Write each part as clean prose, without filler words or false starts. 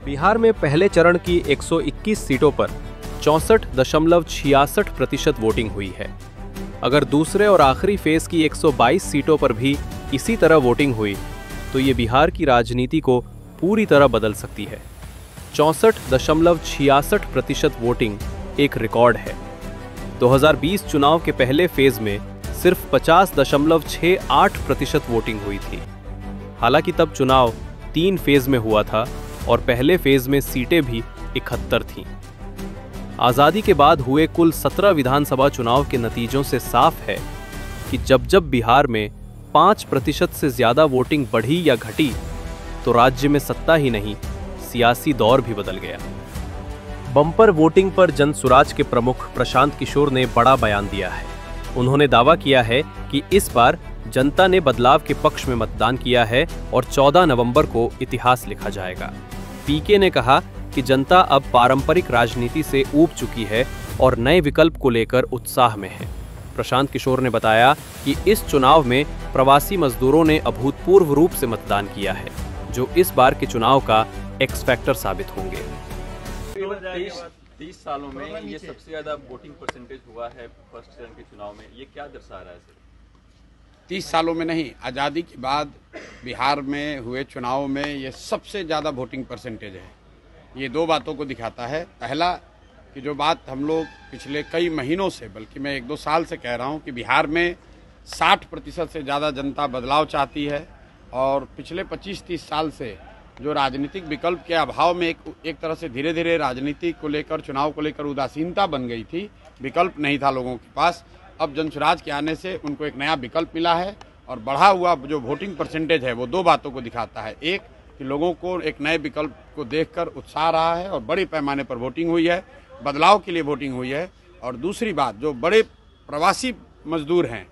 बिहार में पहले चरण की 121 सीटों पर 64.66% वोटिंग हुई है। अगर दूसरे और आखिरी फेज की 122 सीटों पर भी इसी तरह वोटिंग हुई तो ये बिहार की राजनीति को पूरी तरह बदल सकती है। 64.66% वोटिंग एक रिकॉर्ड है। 2020 चुनाव के पहले फेज में सिर्फ 50.68% वोटिंग हुई थी। हालांकि तब चुनाव 3 फेज में हुआ था और पहले फेज में सीटें भी 71 थीं। आज़ादी के बाद हुए कुल 17 विधानसभा चुनाव के नतीजों से साफ है कि जब बिहार में 5% से ज्यादा वोटिंग बढ़ी या घटी तो राज्य में सत्ता ही नहीं, सियासी दौर भी बदल गया। बम्पर वोटिंग पर जनसुराज के प्रमुख प्रशांत किशोर ने बड़ा बयान दिया है। उन्होंने दावा किया है कि इस बार जनता ने बदलाव के पक्ष में मतदान किया है और 14 नवंबर को इतिहास लिखा जाएगा। पीके ने कहा कि जनता अब पारंपरिक राजनीति से ऊब चुकी है और नए विकल्प को लेकर उत्साह में है। प्रशांत किशोर ने बताया कि इस चुनाव में प्रवासी मजदूरों ने अभूतपूर्व रूप से मतदान किया है, जो इस बार के चुनाव का एक्स फैक्टर साबित होंगे। 30 सालों में ये सबसे ज्यादा वोटिंग परसेंटेज हुआ है फर्स्ट चरण के चुनाव में, ये क्या दर्शा रहा है सर? 30 सालों में नहीं, आज़ादी के बाद बिहार में हुए चुनाव में ये सबसे ज़्यादा वोटिंग परसेंटेज है। ये 2 बातों को दिखाता है। पहला कि जो बात हम लोग पिछले कई महीनों से, बल्कि मैं 1-2 साल से कह रहा हूँ कि बिहार में 60% से ज़्यादा जनता बदलाव चाहती है और पिछले 25-30 साल से जो राजनीतिक विकल्प के अभाव में एक तरह से धीरे धीरे राजनीति को लेकर, चुनाव को लेकर उदासीनता बन गई थी, विकल्प नहीं था लोगों के पास। अब जनसुराज के आने से उनको एक नया विकल्प मिला है और बढ़ा हुआ जो वोटिंग परसेंटेज है वो 2 बातों को दिखाता है। एक कि लोगों को एक नए विकल्प को देखकर उत्साह रहा है और बड़े पैमाने पर वोटिंग हुई है, बदलाव के लिए वोटिंग हुई है। और दूसरी बात, जो बड़े प्रवासी मजदूर हैं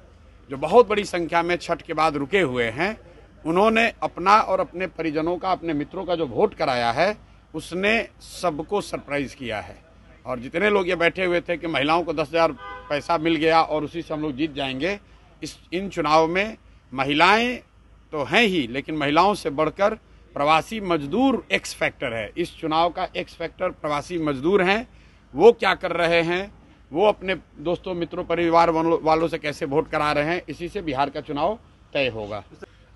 जो बहुत बड़ी संख्या में छठ के बाद रुके हुए हैं, उन्होंने अपना और अपने परिजनों का, अपने मित्रों का जो वोट कराया है उसने सबको सरप्राइज किया है। और जितने लोग ये बैठे हुए थे कि महिलाओं को 10,000 पैसा मिल गया और उसी से हम लोग जीत जाएंगे, इन चुनाव में महिलाएं तो हैं ही, लेकिन महिलाओं से बढ़कर प्रवासी मजदूर एक्स फैक्टर है। इस चुनाव का एक्स फैक्टर प्रवासी मजदूर हैं। वो क्या कर रहे हैं, वो अपने दोस्तों, मित्रों, परिवार वालों से कैसे वोट करा रहे हैं, इसी से बिहार का चुनाव तय होगा।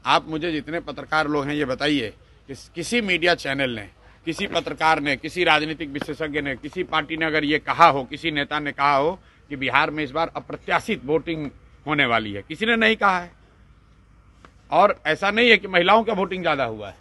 आप मुझे जितने पत्रकार लोग हैं ये बताइए कि किसी मीडिया चैनल ने, किसी पत्रकार ने, किसी राजनीतिक विशेषज्ञ ने, किसी पार्टी ने अगर ये कहा हो, किसी नेता ने कहा हो कि बिहार में इस बार अप्रत्याशित वोटिंग होने वाली है? किसी ने नहीं कहा है। और ऐसा नहीं है कि महिलाओं का वोटिंग ज्यादा हुआ है।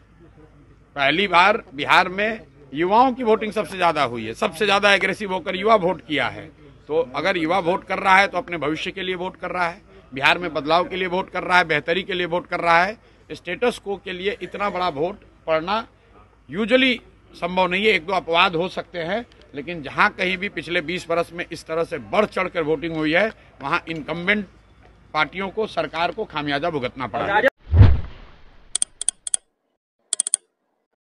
पहली बार बिहार में युवाओं की वोटिंग सबसे ज्यादा हुई है। सबसे ज्यादा एग्रेसिव होकर युवा वोट किया है। तो अगर युवा वोट कर रहा है तो अपने भविष्य के लिए वोट कर रहा है, बिहार में बदलाव के लिए वोट कर रहा है, बेहतरी के लिए वोट कर रहा है। स्टेटस को के लिए इतना बड़ा वोट पड़ना यूजुअली संभव नहीं है। 1-2 अपवाद हो सकते हैं, लेकिन जहां कहीं भी पिछले 20 वर्ष में इस तरह से बढ़ चढ़कर वोटिंग हुई है, वहां इनकम्बेंट पार्टियों को, सरकार को खामियाजा भुगतना पड़ा।